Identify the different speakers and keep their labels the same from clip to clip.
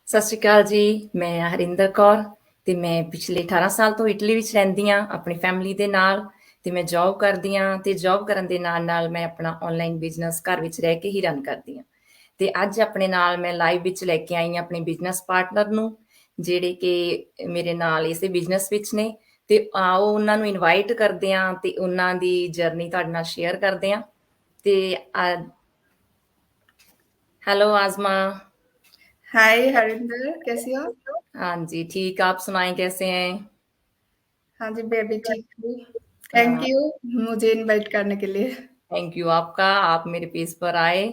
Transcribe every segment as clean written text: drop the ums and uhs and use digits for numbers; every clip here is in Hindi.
Speaker 1: ਸਤਿ ਸ਼੍ਰੀ ਅਕਾਲ ਜੀ, ਮੈਂ ਹਰਿੰਦਰ ਕੌਰ ਤੇ ਮੈਂ ਪਿਛਲੇ 18 ਸਾਲ ਤੋਂ ਇਟਲੀ ਵਿੱਚ ਰਹਿੰਦੀ ਹਾਂ ਆਪਣੀ ਫੈਮਿਲੀ ਦੇ ਨਾਲ ਤੇ ਮੈਂ ਜੌਬ ਕਰਦੀ ਹਾਂ ਤੇ ਜੌਬ ਕਰਨ ਦੇ ਨਾਲ-ਨਾਲ ਮੈਂ ਆਪਣਾ ਔਨਲਾਈਨ ਬਿਜ਼ਨਸ ਘਰ ਵਿੱਚ ਰਹਿ ਕੇ ਹੀ ਰਨ ਕਰਦੀ ਹਾਂ। ਤੇ ਅੱਜ ਆਪਣੇ ਨਾਲ ਮੈਂ ਲਾਈਵ ਵਿੱਚ ਲੈ ਕੇ ਆਈ ਹਾਂ ਆਪਣੇ ਬਿਜ਼ਨਸ ਪਾਰਟਨਰ ਨੂੰ, ਜਿਹੜੇ ਕਿ ਮੇਰੇ ਨਾਲ ਇਸੇ ਬਿਜ਼ਨਸ ਵਿੱਚ ਨੇ ਤੇ ਆਓ ਉਹਨਾਂ ਨੂੰ ਇਨਵਾਈਟ ਕਰਦੇ ਹਾਂ ਤੇ ਉਹਨਾਂ ਦੀ ਜਰਨੀ ਤੁਹਾਡੇ ਨਾਲ ਸ਼ੇਅਰ ਕਰਦੇ ਹਾਂ ਤੇ हेलो आज़मा।
Speaker 2: हाय हरिंदर, कैसी हो?
Speaker 1: हाँ जी, ठीक। आप सुनाएँ कैसे हैं?
Speaker 2: हाँ जी, मैं भी ठीक हूँ। थैंक
Speaker 1: हाँ,
Speaker 2: यू मुझे इनवाइट करने के लिए।
Speaker 1: थैंक यू आपका, आप मेरे पेज पर आए।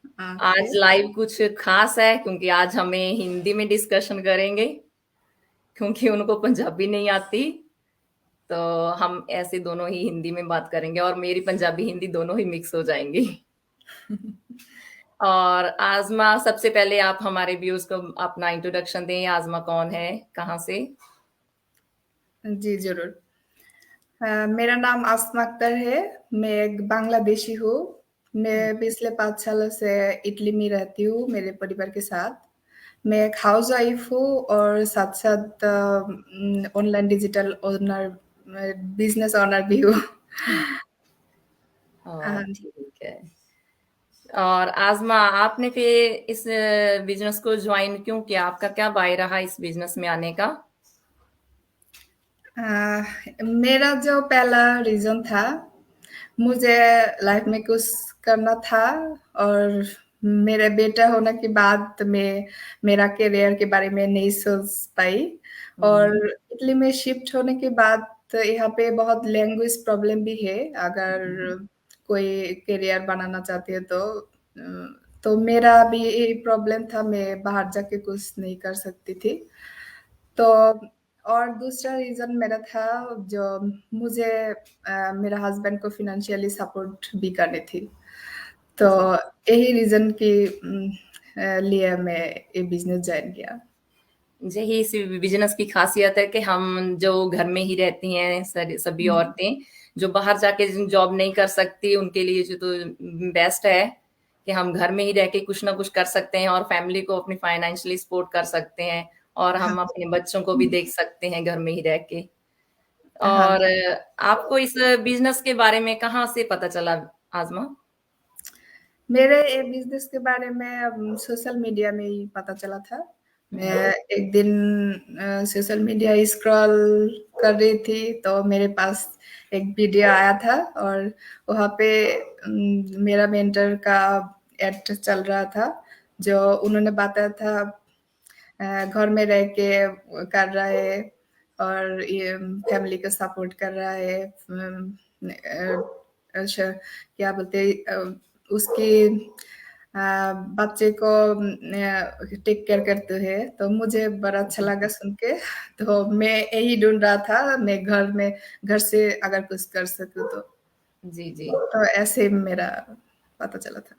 Speaker 2: ओके।
Speaker 1: आज लाइव कुछ ख़ास है क्योंकि आज हमें हिंदी में डिस्कशन करेंगे क्योंकि उनको पंजाबी नहीं आती, तो हम ऐसे दोनों ही हिंदी में बात करेंगे और मेरी पंजाबी, हिंदी दोनों ही मिक्स हो जाएँगी। और आज़मा, सबसे पहले आप हमारे व्यूअर्स को अपना इंट्रोडक्शन दें, आज़मा कौन है? कहाँ से?
Speaker 2: जी, ज़रूर। मेरा नाम आसमा अख्तर है, मैं एक बांग्लादेशी हूँ। मैं पिछले 5 सालों से इटली में रहती हूँ मेरे परिवार के साथ। मैं एक हाउसवाइफ हूँ और साथ-साथ online digital owner business owner भी हूँ। हाँ जी।
Speaker 1: ठीक है। और आज़मा, आपने फिर इस बिज़नेस को जॉइन क्यों किया? आपका क्या बाय रहा इस बिज़नेस में आने का?
Speaker 2: मेरा जो पहला रीज़न था, मुझे लाइफ में कुछ करना था और मेरे बेटा होने के बाद मैं मेरा करियर के बारे में नहीं सोच पाई
Speaker 1: हुँ,
Speaker 2: और इटली में शिफ्ट होने के बाद यहाँ पे बहुत लैंग्वेज प्रॉब्लम भी है, अगर कोई करियर बनाना चाहती है तो। तो मेरा भी यही प्रॉब्लम था, मैं बाहर जाके कुछ नहीं कर सकती थी। तो और दूसरा रीज़न मेरा था जो मुझे मेरा हस्बैंड को फाइनेंशियली सपोर्ट भी करनी थी। तो
Speaker 1: जी।
Speaker 2: यही रीज़न के लिए मैं ये बिज़नेस जॉइन किया।
Speaker 1: यही इस बिज़नेस की ख़ासियत है कि हम जो घर में ही रहती हैं सभी
Speaker 2: हुँ।
Speaker 1: औरतें, जो बाहर जाके जिन जॉब नहीं कर सकती, उनके लिए जो तो बेस्ट है कि हम घर में ही रह के कुछ ना कुछ कर सकते हैं और फैमिली को अपनी फाइनेंशियली सपोर्ट कर सकते हैं और
Speaker 2: हाँ
Speaker 1: हम
Speaker 2: जी।
Speaker 1: अपने बच्चों को भी देख सकते हैं घर में ही रह के।
Speaker 2: हाँ
Speaker 1: और
Speaker 2: जी।
Speaker 1: आपको इस बिज़नेस के बारे में कहाँ से पता चला आज़मा?
Speaker 2: मेरे ये बिज़नेस के बारे में सोशल मीडिया में ही पता चला था।
Speaker 1: हुँ,
Speaker 2: मैं एक दिन सोशल मीडिया स्क्रॉल कर रही थी, तो मेरे पास एक वीडियो आया था और वहाँ पे मेरा मेंटर का एड चल रहा था, जो उन्होंने बताया था घर में रह के कर रहा है और ये फैमिली को सपोर्ट कर रहा है। अच्छा, क्या बोलते हैं उसकी बच्चे को टेक केयर करते हैं, तो मुझे बड़ा अच्छा
Speaker 1: जी,
Speaker 2: लगा सुन के। तो मैं यही ढूँढ रहा था, मैं घर से अगर कुछ कर सकूँ तो।
Speaker 1: जी, जी।
Speaker 2: तो ऐसे मेरा पता चला था।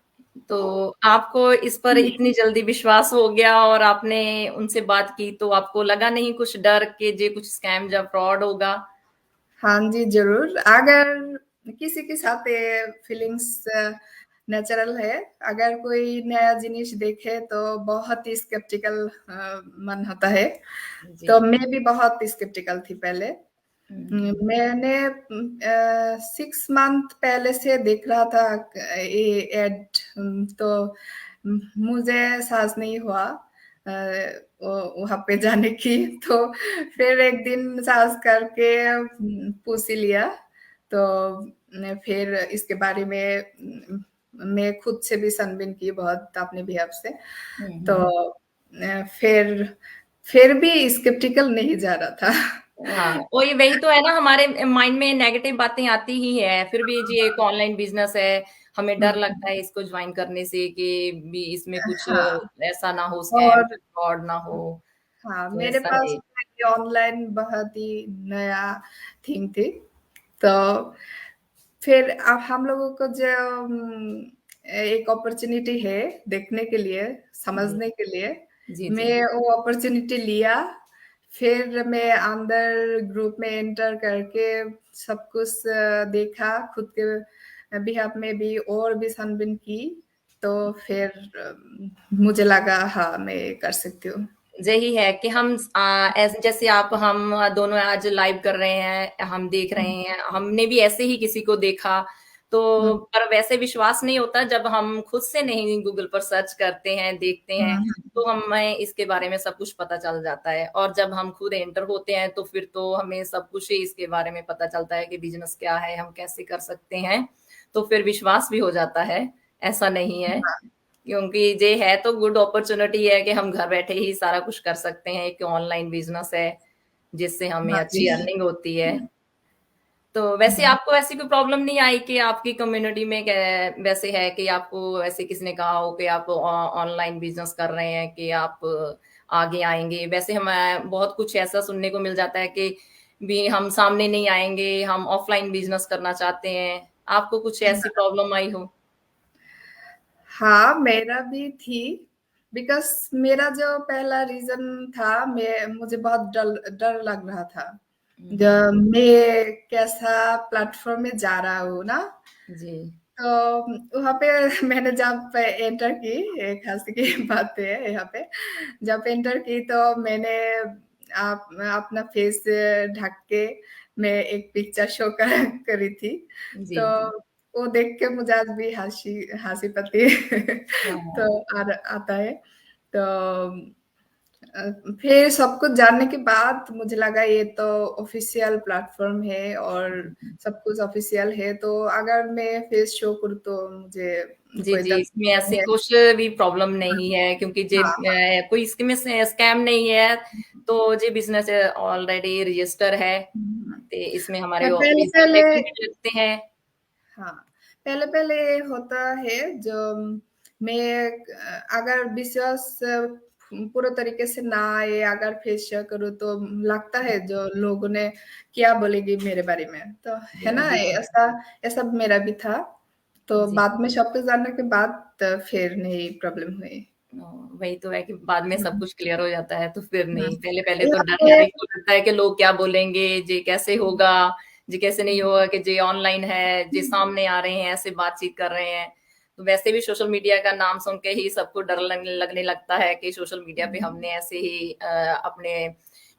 Speaker 1: तो आपको इस पर इतनी जल्दी विश्वास हो गया और आपने उनसे बात की तो आपको लगा नहीं कुछ डर कि ये कुछ स्कैम या फ्रॉड होगा?
Speaker 2: हाँ जी, ज़रूर। अगर किसी के साथ ये फीलिंग्स नेचुरल है, अगर कोई नया जिनिस देखे तो बहुत ही स्केप्टिकल मन होता है।
Speaker 1: जी।
Speaker 2: तो मैं भी बहुत स्केप्टिकल थी पहले।
Speaker 1: हुँ,
Speaker 2: मैंने 6 मंथ पहले से देख रहा था ये एड, तो मुझे साहस नहीं हुआ वहाँ पे जाने की। तो फिर एक दिन साहस करके पूछ ही लिया। तो फिर इसके बारे में मैं खुद से भी छानबीन की बहुत अपने बिहेव से।
Speaker 1: हुँ,
Speaker 2: तो
Speaker 1: हुँ।
Speaker 2: फिर भी स्केप्टिकल नहीं जा रहा था।
Speaker 1: हाँ, वही तो है ना हमारे माइंड में नेगेटिव बातें आती ही हैं, फिर भी जी एक ऑनलाइन बिज़नेस है, हमें डर लगता
Speaker 2: हुँ,
Speaker 1: है इसको जॉइन करने से कि भी इसमें कुछ
Speaker 2: हाँ,
Speaker 1: ऐसा ना हो स्कैम
Speaker 2: और
Speaker 1: या फ्रॉड ना हो,
Speaker 2: हाँ,
Speaker 1: तो
Speaker 2: मेरे
Speaker 1: ऐसा
Speaker 2: पास
Speaker 1: है।
Speaker 2: ये ऑनलाइन बहुत ही नया थिंग थी। तो फिर अब हम लोगों को जो एक अपॉर्च्युनिटी है देखने के लिए,
Speaker 1: जी,
Speaker 2: समझने के लिए,
Speaker 1: जी, जी।
Speaker 2: मैं वो अपॉर्च्युनिटी लिया। फिर मैं अंदर ग्रुप में एंटर करके सब कुछ देखा, खुद के बिहाफ़ में भी और भी छानबीन की। तो फिर मुझे लगा हाँ, मैं कर सकती हूँ।
Speaker 1: यही है कि हम ऐसे जैसे आप हम दोनों आज लाइव कर रहे हैं, हम देख रहे
Speaker 2: हुँ,
Speaker 1: हैं, हमने भी ऐसे ही किसी को देखा, तो
Speaker 2: हुँ,
Speaker 1: पर वैसे विश्वास नहीं होता जब हम खुद से नहीं गूगल पर सर्च करते हैं, देखते
Speaker 2: हुँ,
Speaker 1: हैं,
Speaker 2: हुँ।
Speaker 1: तो हमें इसके बारे में सब कुछ पता चल जाता है और जब हम खुद एंटर होते हैं, तो फिर तो हमें सब कुछ ही इसके बारे में पता चलता है कि बिज़नेस क्या है, हम कैसे कर सकते हैं, तो फिर विश्वास भी हो जाता है, ऐसा नहीं है।
Speaker 2: हाँ,
Speaker 1: क्योंकि ये है तो गुड अपॉर्चुनिटी है कि हम घर बैठे ही सारा कुछ कर सकते हैं, एक ऑनलाइन बिज़नेस है, जिससे हमें
Speaker 2: हाँ जी।
Speaker 1: अच्छी अर्निंग होती है।
Speaker 2: हुँ,
Speaker 1: तो वैसे
Speaker 2: हुँ।
Speaker 1: आपको ऐसी कोई प्रॉब्लम नहीं आई कि आपकी कम्युनिटी में वैसे है कि आपको ऐसे किसी ने कहा हो कि आप ऑनलाइन बिज़नेस कर रहे हैं कि आप आगे आएँगे? वैसे हमें बहुत कुछ ऐसा सुनने को मिल जाता है कि भी हम सामने नहीं आएँगे, हम ऑफलाइन बिज़नेस करना चाहते हैं। आपको कुछ ऐसी प्रॉब्लम आई हो?
Speaker 2: हाँ, मेरा भी थी, बिकॉज़ मेरा जो पहला रीज़न था, मुझे बहुत डर डर लग रहा था।
Speaker 1: हुँ,
Speaker 2: ज
Speaker 1: हुँ।
Speaker 2: मैं कैसा प्लेटफ़ॉर्म में जा रहा हूँ ना,
Speaker 1: जी।
Speaker 2: तो वहाँ पे मैंने जब एंटर की, एक हँसी की बात है यहाँ पे, जब एंटर की तो मैंने अपना फेस ढक के मैं एक पिक्चर शो कर करी थी।
Speaker 1: जी,
Speaker 2: तो
Speaker 1: जी।
Speaker 2: वो देख के मुझे आज भी हँसी हँसी पाती है। तो
Speaker 1: हाँ।
Speaker 2: आता है। तो फिर सब कुछ जानने के बाद मुझे लगा ये तो ऑफ़िशियल प्लेटफ़ॉर्म है और सब कुछ ऑफ़िशियल है, तो अगर मैं फेस शो करूँ तो मुझे
Speaker 1: जी,
Speaker 2: कोई
Speaker 1: जी,
Speaker 2: दर्द
Speaker 1: इसमें ऐसी
Speaker 2: नहीं है।
Speaker 1: कुछ भी प्रॉब्लम नहीं है क्योंकि जे
Speaker 2: हाँ, हाँ।
Speaker 1: कोई इसमें से स्कैम नहीं है, तो जे बिज़नेस ऑलरेडी रजिस्टर है,
Speaker 2: हुँ।
Speaker 1: ते इसमें हमारे वो विज़िट
Speaker 2: पहले-पहले
Speaker 1: लेटर भी लगते हैं।
Speaker 2: हाँ, पहले-पहले होता है जो मैं अगर विश्वास पूरे तरीके से ना आए, अगर फेस शेयर करूँ तो लगता है जो लोगों ने क्या बोलेगी मेरे बारे में, तो है
Speaker 1: जी,
Speaker 2: ना?
Speaker 1: जी,
Speaker 2: ऐसा ऐसा मेरा भी था। तो
Speaker 1: जी।
Speaker 2: बाद में सब कुछ जानने के बाद फिर नहीं प्रॉब्लम हुई।
Speaker 1: अ, वही तो है कि बाद में सब
Speaker 2: हुँ,
Speaker 1: कुछ क्लियर हो जाता है, तो फिर
Speaker 2: हुँ।
Speaker 1: नहीं, पहले-पहले तो
Speaker 2: यहाँ
Speaker 1: डर
Speaker 2: पे
Speaker 1: हर एक को लगता है कि लोग क्या बोलेंगे, जे कैसे होगा, जे कैसे नहीं होगा कि जे ऑनलाइन है, जे सामने आ रहे हैं, ऐसे बातचीत कर रहे हैं। तो वैसे भी सोशल मीडिया का नाम सुन के ही सबको डर लगने लगता है कि सोशल मीडिया पे हमने ऐसे ही अपने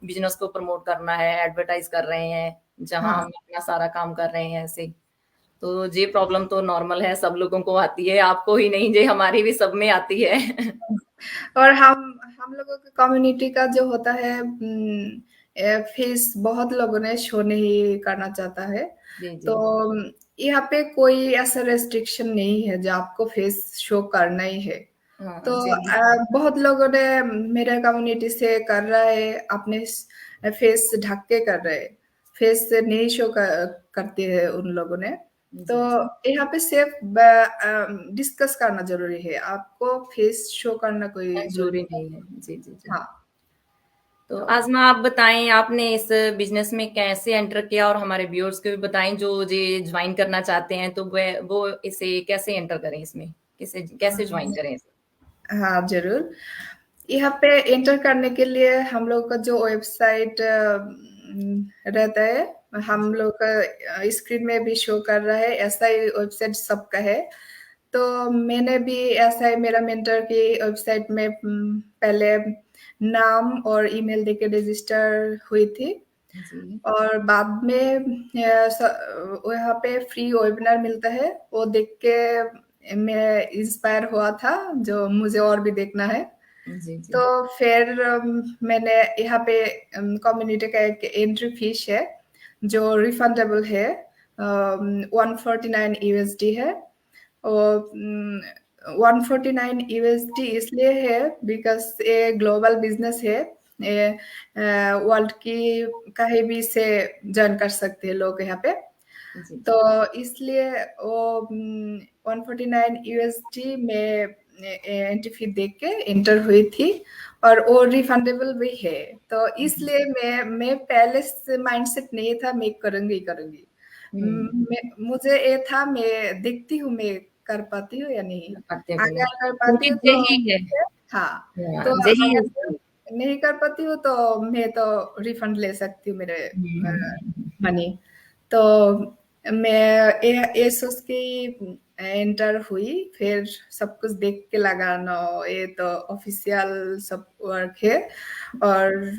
Speaker 1: बिज़नेस को प्रमोट करना है, एडवर्टाइज़ कर रहे हैं, जहाँ
Speaker 2: हाँ।
Speaker 1: हम अपना सारा काम कर रहे हैं ऐसे। तो ये प्रॉब्लम तो नॉर्मल है, सब लोगों को आती है, आपको ही नहीं, ये हमारी भी सब में आती है।
Speaker 2: और हम लोगों की कम्युनिटी का जो होता है फेस बहुत लोगों ने शो नहीं करना चाहता है।
Speaker 1: जी,
Speaker 2: तो
Speaker 1: जी।
Speaker 2: यहाँ पे कोई ऐसा रेस्ट्रिक्शन नहीं है जो आपको फेस शो करना ही है।
Speaker 1: हाँ,
Speaker 2: तो
Speaker 1: जी।
Speaker 2: बहुत लोगों ने मेरे कम्युनिटी से कर रहा है, अपने फेस ढक के कर रहे हैं। फेस नहीं शो करते हैं उन लोगों ने। तो
Speaker 1: जी, जी।
Speaker 2: यहाँ पे सिर्फ डिस्कस करना ज़रूरी है, आपको फेस शो करना कोई ज़रूरी
Speaker 1: ज़रूरी
Speaker 2: नहीं।
Speaker 1: नहीं है। जी, जी, जी।
Speaker 2: हाँ,
Speaker 1: तो
Speaker 2: तो
Speaker 1: आज़मा आप बताएँ आपने इस बिज़नेस में कैसे एंटर किया और हमारे व्यूअर्स को भी बताएँ जो ये जॉइन करना चाहते हैं तो वो इसे कैसे एंटर करें इसमें? कैसे जॉइन
Speaker 2: हुँ,
Speaker 1: करें इसे?
Speaker 2: हाँ, ज़रूर। यहाँ पे एंटर करने के लिए हम लोग का जो वेबसाइट रहता है, हम
Speaker 1: जी,
Speaker 2: लोग का स्क्रीन में भी शो कर रहा है, ऐसा ही वेबसाइट सबका है। तो मैंने भी ऐसा ही मेरा मेंटर की वेबसाइट में पहले नाम और ईमेल देके रजिस्टर हुई थी
Speaker 1: जी।
Speaker 2: और बाद में वहाँ पे फ्री वेबिनार मिलता है, वो देख के मैं इंस्पायर हुआ था, जो मुझे और भी देखना है।
Speaker 1: जी, जी।
Speaker 2: तो फिर मैंने यहाँ पे कम्युनिटी का एक एंट्री फीस है, जो रिफंडेबल है, 149 यूएसडी है। और 149 यूएसडी इसलिए है बिकॉज़ ये ग्लोबल बिज़नेस है। ये वर्ल्ड की कहीं भी से जॉइन कर सकते हैं लोग यहाँ पे।
Speaker 1: जी,
Speaker 2: तो
Speaker 1: जी।
Speaker 2: इसलिए वो 149 यूएसडी में एंट्री फी देके एंटर हुई थी और वो रिफंडेबल भी है। तो
Speaker 1: हुँ,
Speaker 2: इसलिए मैं पहले से माइंडसेट नहीं था मैं करूँगी ही करूँगी।
Speaker 1: हुँ।
Speaker 2: मैं मुझे ये था मैं देखती हूँ मैं कर पाती हूँ या नहीं।
Speaker 1: करते हैं कि नहीं?
Speaker 2: अगर कर पाती
Speaker 1: क्योंकि
Speaker 2: हूँ तो
Speaker 1: यही है
Speaker 2: ठीक है, हाँ,
Speaker 1: हाँ,
Speaker 2: तो
Speaker 1: यही
Speaker 2: अगर
Speaker 1: है।
Speaker 2: नहीं कर पाती हूँ तो मैं तो रिफंड ले सकती हूँ मेरे
Speaker 1: हुँ, हुँ, हुँ, हुँ।
Speaker 2: मनी। तो मैं ये सोच के एंटर हुई, फिर सब कुछ देख के लगा नो ये तो ऑफिशियल सब वर्क है और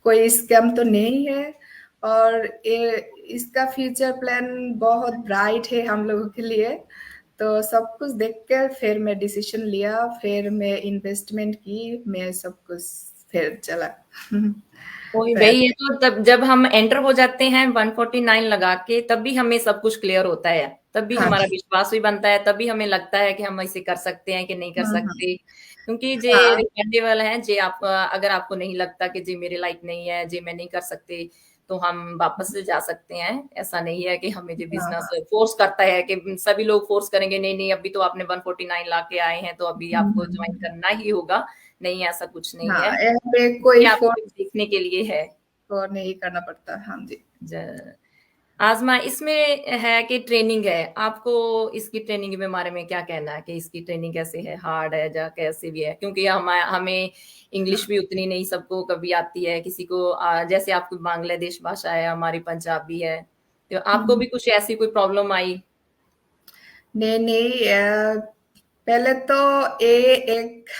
Speaker 2: कोई स्कैम तो नहीं है, और ये इसका फ्यूचर प्लान बहुत ब्राइट है हम लोगों के लिए। तो सब कुछ देख कर फिर मैं डिसीजन लिया, फिर मैं इन्वेस्टमेंट की, मैं सब कुछ फिर चला।
Speaker 1: वही
Speaker 2: तो
Speaker 1: वही है, तो तब जब हम एंटर हो जाते हैं 149 लगा के, तब भी हमें सब कुछ क्लियर होता है, तब भी
Speaker 2: हाँ
Speaker 1: हमारा
Speaker 2: जी।
Speaker 1: विश्वास भी बनता है, तब भी हमें लगता है कि हम इसे कर सकते हैं कि नहीं कर
Speaker 2: हम्म।
Speaker 1: सकते, क्योंकि जे
Speaker 2: हाँ।
Speaker 1: रिफंडेबल है जे आप अगर आपको नहीं लगता कि जी मेरे लायक नहीं है, जी मैं नहीं कर सकते, तो हम वापस से जा सकते हैं। ऐसा नहीं है कि हमें जो
Speaker 2: हाँ।
Speaker 1: बिजनेस
Speaker 2: हाँ।
Speaker 1: फोर्स करता है कि सभी लोग फोर्स करेंगे, नहीं नहीं अभी तो आपने 149 ला के आए हैं तो अभी आपको ज्वाइन
Speaker 2: हम्म।
Speaker 1: करना ही होगा। नहीं, ऐसा कुछ नहीं
Speaker 2: हाँ,
Speaker 1: है,
Speaker 2: यहाँ पे
Speaker 1: ये
Speaker 2: कोई
Speaker 1: आपको
Speaker 2: फोर्स
Speaker 1: सिर्फ सीखने के लिए है।
Speaker 2: तो नहीं करना पड़ता। हाँ जी।
Speaker 1: ज आज़मा इसमें है कि ट्रेनिंग है, आपको इसकी ट्रेनिंग के बारे में क्या कहना है कि इसकी ट्रेनिंग कैसे है? हार्ड है या कैसे भी है? क्योंकि हमें इंग्लिश
Speaker 2: हाँ।
Speaker 1: भी उतनी नहीं सबको कभी आती है, किसी को जैसे आपकी बांग्लादेश भाषा है, हमारी पंजाबी है, तो आपको
Speaker 2: हम्म।
Speaker 1: भी कुछ ऐसी कोई प्रॉब्लम आई?
Speaker 2: नहीं नहीं, पहले तो ये एक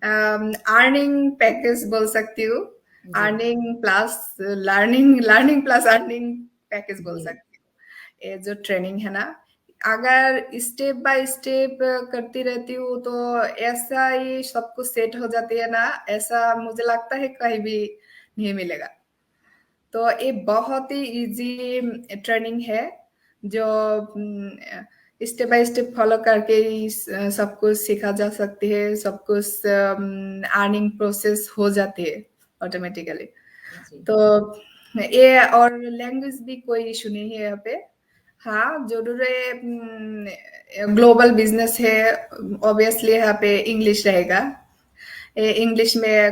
Speaker 2: अर्निंग पैकेज बोल सकती हूँ।
Speaker 1: जी,
Speaker 2: earning plus learning, learning plus earning package बोल
Speaker 1: जी,
Speaker 2: सकती हूँ। ये जो ट्रेनिंग है ना, अगर स्टेप बाय स्टेप करती रहती हूँ तो ऐसा ही सब कुछ सेट हो जाती है ना, ऐसा मुझे लगता है कहीं भी नहीं मिलेगा। तो ये बहुत ही इजी ट्रेनिंग है, जो स्टेप बाय स्टेप फॉलो करके ही सब कुछ सीखा जा सकती है, सब कुछ अर्निंग प्रोसेस हो जाती है ऑटोमेटिकली।
Speaker 1: जी,
Speaker 2: तो ये और लैंग्वेज भी कोई इशू नहीं है यहाँ पे। हाँ, जरूर ग्लोबल बिजनेस है, ऑब्वियसली यहाँ पे इंग्लिश रहेगा, इंग्लिश में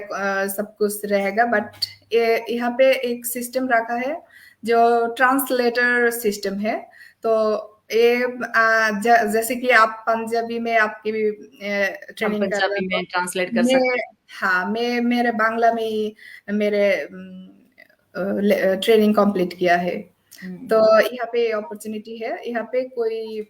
Speaker 2: सब कुछ रहेगा, बट ये यहाँ पे एक सिस्टम रखा है जो ट्रांसलेटर सिस्टम है। तो ये जैसे कि आप पंजाबी में आपकी
Speaker 1: हम
Speaker 2: ट्रेनिंग कर रहे
Speaker 1: पंजाबी
Speaker 2: हो,
Speaker 1: में ट्रांसलेट कर
Speaker 2: मैं,
Speaker 1: सकते हैं।
Speaker 2: हाँ, मैं मेरे बांग्ला में ही मेरे ट्रेनिंग कंप्लीट किया है। तो
Speaker 1: हुँ।
Speaker 2: यहाँ पे अपॉर्चुनिटी है, यहाँ पे कोई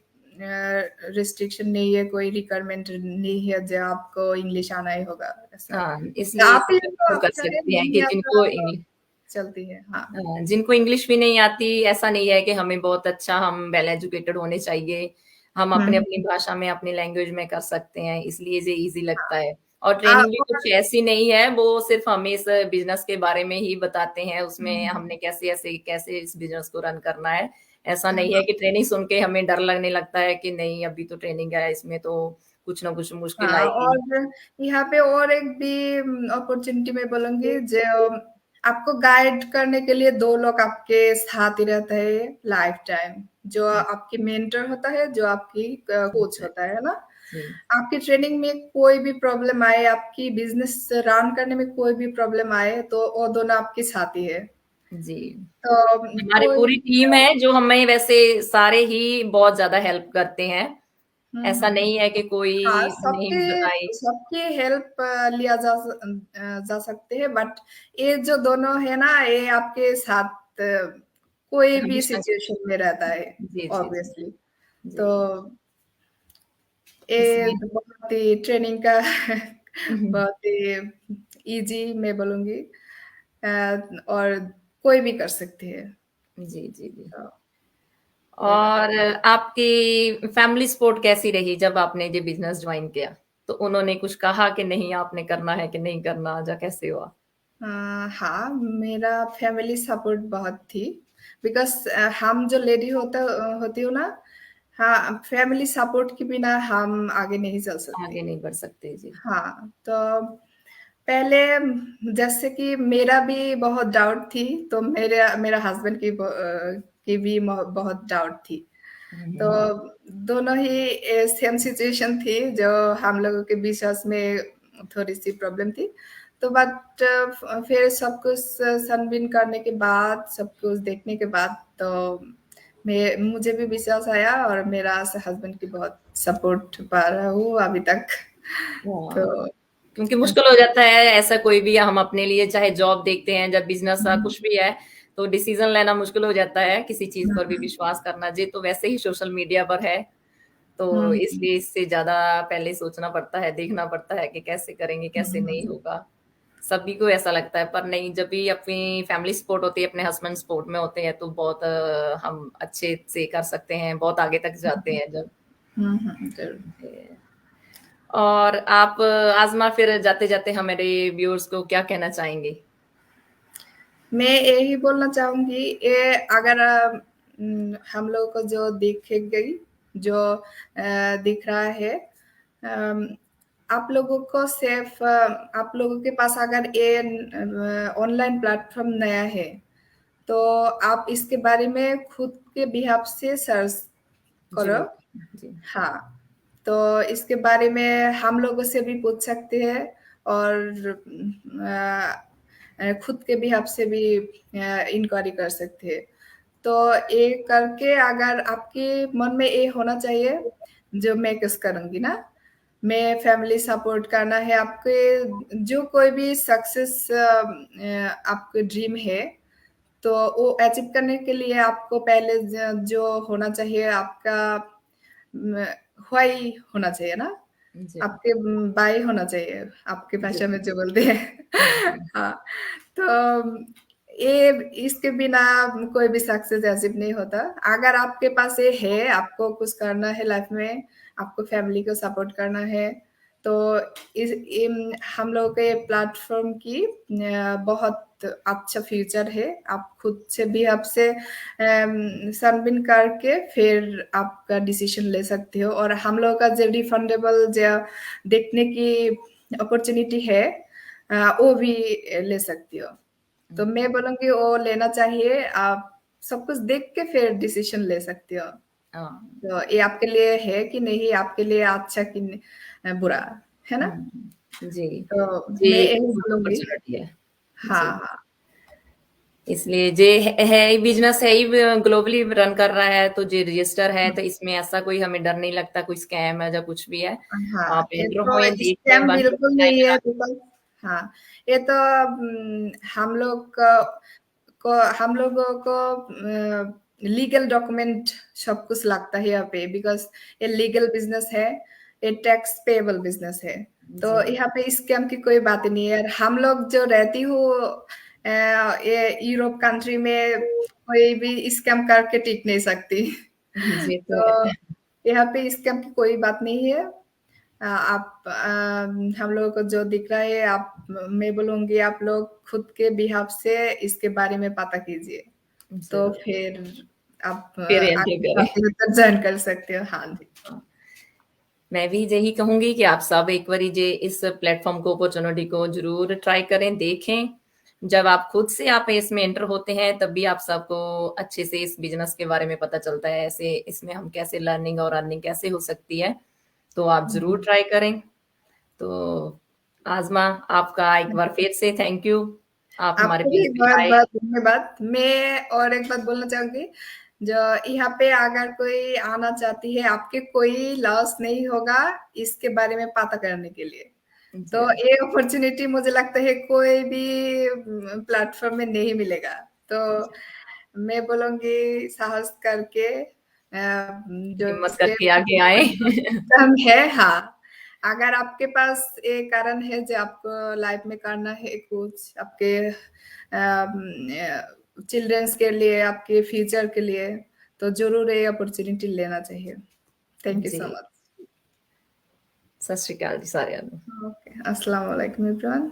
Speaker 2: रिस्ट्रिक्शन नहीं है, कोई रिक्वायरमेंट नहीं है जो आपको इंग्लिश आना ही होगा, ऐसा।
Speaker 1: हाँ,
Speaker 2: या
Speaker 1: इसलिए
Speaker 2: आप ही
Speaker 1: इसे
Speaker 2: तो
Speaker 1: कर
Speaker 2: अच्छा है,
Speaker 1: सकते हैं कि
Speaker 2: नहीं आता तो चलती है। हाँ।
Speaker 1: जिनको इंग्लिश भी नहीं आती, ऐसा नहीं है कि हमें बहुत अच्छा हम वेल एजुकेटेड होने चाहिए। हम
Speaker 2: हम्म।
Speaker 1: अपनी-अपनी भाषा में, अपनी लैंग्वेज में कर सकते हैं, इसलिए ये ईज़ी लगता
Speaker 2: हाँ।
Speaker 1: है। और ट्रेनिंग भी
Speaker 2: और
Speaker 1: कुछ ऐसी नहीं है, वो सिर्फ़ हमें इस बिज़नेस के बारे में ही बताते हैं, उसमें
Speaker 2: हम्म।
Speaker 1: हमने कैसे ऐसे कैसे इस बिज़नेस को रन करना है। ऐसा नहीं है
Speaker 2: हाँ।
Speaker 1: कि ट्रेनिंग सुन के हमें डर लगने लगता है कि नहीं अभी तो ट्रेनिंग है, इसमें तो कुछ ना कुछ मुश्किल
Speaker 2: हाँ,
Speaker 1: आएगी।
Speaker 2: और यहाँ पे और एक भी अपॉर्चुनिटी मैं बोलूंगी, जो आपको गाइड करने के लिए दो लोग आपके साथ ही रहते हैं लाइफ टाइम, जो आपकी मेंटर होता है, जो आपकी कोच
Speaker 1: जी,
Speaker 2: होता है ना।
Speaker 1: जी,
Speaker 2: आपकी ट्रेनिंग में कोई भी प्रॉब्लम आए, आपकी बिजनेस रन करने में कोई भी प्रॉब्लम आए, तो वो दोनों आपके साथ ही है।
Speaker 1: जी।
Speaker 2: तो
Speaker 1: हमारी
Speaker 2: कोई
Speaker 1: पूरी टीम है जो हमें वैसे सारे ही बहुत ज़्यादा हेल्प करते हैं। ऐसा
Speaker 2: हम्म।
Speaker 1: नहीं है कि कोई
Speaker 2: हाँ,
Speaker 1: नहीं बताए।
Speaker 2: सबकी हेल्प लिया जा सकते हैं, बट ये जो दोनों है ना, ये आपके साथ कोई भी
Speaker 1: हमेशा
Speaker 2: सिचुएशन में रहता है,
Speaker 1: जी, जी, जी,
Speaker 2: ऑब्वियसली।
Speaker 1: जी।
Speaker 2: तो ये
Speaker 1: इसलिए
Speaker 2: बहुत ही ट्रेनिंग का
Speaker 1: हुँ,
Speaker 2: बहुत ही इजी मैं बोलूंगी, और कोई भी कर सकती है।
Speaker 1: जी, जी, जी।
Speaker 2: तो ये बात है।
Speaker 1: और आपकी फैमिली सपोर्ट कैसी रही जब आपने ये बिज़नेस जॉइन किया? तो उन्होंने कुछ कहा कि नहीं आपने करना है कि नहीं करना या कैसे हुआ?
Speaker 2: अ, हाँ, मेरा फैमिली सपोर्ट बहुत थी, बिकॉज़ हम जो लेडी होती हूँ ना, हाँ, फैमिली सपोर्ट के बिना हम आगे नहीं चल
Speaker 1: आगे
Speaker 2: सकती।
Speaker 1: नहीं बढ़ सकते, जी।
Speaker 2: हाँ, तो पहले जैसे कि मेरा भी बहुत डाउट थी, तो मेरा हस्बैंड की भी बहुत डाउट थी।
Speaker 1: हुँ,
Speaker 2: तो
Speaker 1: हुँ।
Speaker 2: दोनों ही सेम सिचुएशन थी, जो हम लोगों के विश्वास में थोड़ी-सी प्रॉब्लम थी। तो बट फिर सब कुछ छानबीन करने के बाद, सब कुछ देखने के बाद, तो मैं मुझे भी विश्वास आया, और मेरा हस्बैंड की बहुत सपोर्ट पा रहा हूँ अभी तक। तो
Speaker 1: हाँ। क्योंकि मुश्किल हो जाता है ऐसा कोई भी हम अपने लिए चाहे जॉब देखते हैं जब बिज़नेस कुछ भी है, तो डिसीज़न लेना मुश्किल हो जाता है, किसी चीज़
Speaker 2: हुँ,
Speaker 1: पर भी
Speaker 2: हुँ।
Speaker 1: विश्वास करना। जी, तो वैसे ही सोशल मीडिया पर है,
Speaker 2: हुँ,
Speaker 1: तो
Speaker 2: हुँ।
Speaker 1: इसलिए इससे ज़्यादा पहले सोचना पड़ता है, देखना पड़ता है कि कैसे करेंगे,
Speaker 2: हुँ,
Speaker 1: कैसे नहीं
Speaker 2: हुँ।
Speaker 1: होगा। सभी को ऐसा लगता है, पर नहीं, जब भी अपनी फैमिली सपोर्ट होती है, अपने हस्बैंड सपोर्ट में होते हैं, तो बहुत हम अच्छे से कर सकते हैं, बहुत आगे तक जाते हैं जब।
Speaker 2: हुँ, हुँ, ज़रूर।
Speaker 1: जी। और आप आज़मा, फिर जाते-जाते हमारे व्यूअर्स को क्या कहना चाहेंगे?
Speaker 2: मैं यही बोलना चाहूँगी ये अगर हम लोगों को जो दिखेगी जो दिख रहा है अम, आप लोगों को सिर्फ़ आप लोगों के पास अगर ये ऑनलाइन प्लेटफ़ॉर्म नया है, तो आप इसके बारे में खुद के बिहाफ़ से सर्च करो।
Speaker 1: ज़रूर। जी।
Speaker 2: हाँ, तो इसके बारे में हम लोगों से भी पूछ सकते हैं और खुद के बिहाफ़ से भी इंक्वायरी कर सकते हैं। तो ये करके अगर आपके मन में ये होना चाहिए, जो मैं किस करूँगी ना, मैं फैमिली सपोर्ट करना है, आपके जो कोई भी सक्सेस आपके ड्रीम है, तो वो अचीव करने के लिए आपको पहले जो होना चाहिए आपका म व्हाई होना चाहिए ना?
Speaker 1: जी,
Speaker 2: आपके व्हाय होना चाहिए, आपकी
Speaker 1: जी,
Speaker 2: भाषा में जो बोलते हैं।
Speaker 1: जी,
Speaker 2: हाँ, तो ये इसके बिना कोई भी सक्सेस अचीव नहीं होता। अगर आपके पास ये है, आपको कुछ करना है लाइफ़ में, आपको फैमिली को सपोर्ट करना है, तो इस इन हम लोगों के प्लेटफ़ॉर्म की बहुत अच्छा फ्यूचर है। आप खुद से भी आपसे छानबीन करके फिर आपका डिसीज़न ले सकते हो और हम लोगों का जो रिफंडेबल जो देखने की अपॉर्च्युनिटी है वो भी ले सकती हो। तो
Speaker 1: हुँ,
Speaker 2: मैं बोलूँगी वो लेना चाहिए, आप सब कुछ देख के फिर डिसीज़न ले सकते हो।
Speaker 1: हाँ,
Speaker 2: तो ये आपके लिए है कि नहीं, आपके लिए अच्छा कि बुरा, है ना?
Speaker 1: हुँ, जी,
Speaker 2: तो मैं
Speaker 1: जी,
Speaker 2: यही
Speaker 1: गुड
Speaker 2: बोलूँगी
Speaker 1: अपॉर्च्युनिटी है।
Speaker 2: हाँ,
Speaker 1: जी,
Speaker 2: हाँ।
Speaker 1: इसलिए जे है ही बिज़नेस है ही ग्लोबली रन कर रहा है, तो जे रजिस्टर है,
Speaker 2: हुँ,
Speaker 1: तो इसमें ऐसा कोई हमें डर नहीं लगता, कोई स्कैम है या कुछ भी है।
Speaker 2: हाँ,
Speaker 1: आप
Speaker 2: ये
Speaker 1: एंटर
Speaker 2: तो
Speaker 1: होएँ, देखें,
Speaker 2: स्कैम
Speaker 1: 1
Speaker 2: बिल्कुल नहीं
Speaker 1: टाइम
Speaker 2: है
Speaker 1: आप
Speaker 2: बिकॉज़ हाँ, ये तो हम लोग को हम लोगों को लीगल डॉक्यूमेंट सब कुछ लगता है यहाँ पे बिकॉज़ ये लीगल बिज़नेस है, ये टैक्स पेएबल बिज़नेस है। तो
Speaker 1: जी,
Speaker 2: यहाँ पे स्कैम की कोई बात ही नहीं है और हम लोग जो रहती हूँ ये यूरोप कंट्री में कोई भी स्कैम करके टिक नहीं सकती।
Speaker 1: ये तो है।
Speaker 2: तो यहाँ पे स्कैम की कोई बात नहीं है। आप हम लोगों को जो दिख रहा है आप मैं बोलूँगी आप लोग खुद के बिहाफ़ से इसके बारे में पता कीजिए। तो
Speaker 1: ज़रूर,
Speaker 2: फिर आप
Speaker 1: फिर एंटर
Speaker 2: आगे
Speaker 1: करें।
Speaker 2: काफ़ी हद तक जॉइन कर सकते हो। हाँ जी।
Speaker 1: हाँ। मैं भी यही कहूँगी कि आप सब एक बारी जे इस प्लेटफ़ॉर्म को, अपॉर्च्युनिटी को ज़रूर ट्राई करें, देखें। जब आप खुद से आप इसमें एंटर होते हैं, तब भी आप सबको अच्छे से इस बिज़नेस के बारे में पता चलता है। ऐसे इसमें हम कैसे लर्निंग और अर्निंग कैसे हो सकती है। तो आप
Speaker 2: हुँ,
Speaker 1: ज़रूर
Speaker 2: हुँ।
Speaker 1: ट्राई करें। तो आज़मा, आपका एक बार फिर से थैंक यू। आप हमारे
Speaker 2: आपको भी
Speaker 1: पेज पे आए।
Speaker 2: बहुत-बहुत धन्यवाद। मैं और एक बात बोलना चाहूँगी, जो यहाँ पे अगर कोई आना चाहती है, आपके कोई लॉस नहीं होगा इसके बारे में पता करने के लिए। तो
Speaker 1: जी,
Speaker 2: ये अपॉर्च्युनिटी मुझे लगता है कोई भी प्लेटफ़ॉर्म में नहीं मिलेगा। तो
Speaker 1: जी।
Speaker 2: मैं बोलूँगी साहस करके जो
Speaker 1: हिम्मत करके
Speaker 2: स्टेप
Speaker 1: आगे आएँ।
Speaker 2: हम है हाँ, अगर आपके पास एक कारण है जो आपको लाइफ़ में करना है कुछ आपके चिल्ड्रंस के लिए, आपके फ्यूचर के लिए, तो ज़रूर ये अपॉर्च्युनिटी लेना चाहिए। थैंक यू
Speaker 1: जी,
Speaker 2: सो मच।
Speaker 1: सत श्री अकाल जी सारिਆਂ ਨੂੰ।
Speaker 2: ओके, अस्सलाम वालेकुम एवरीवन।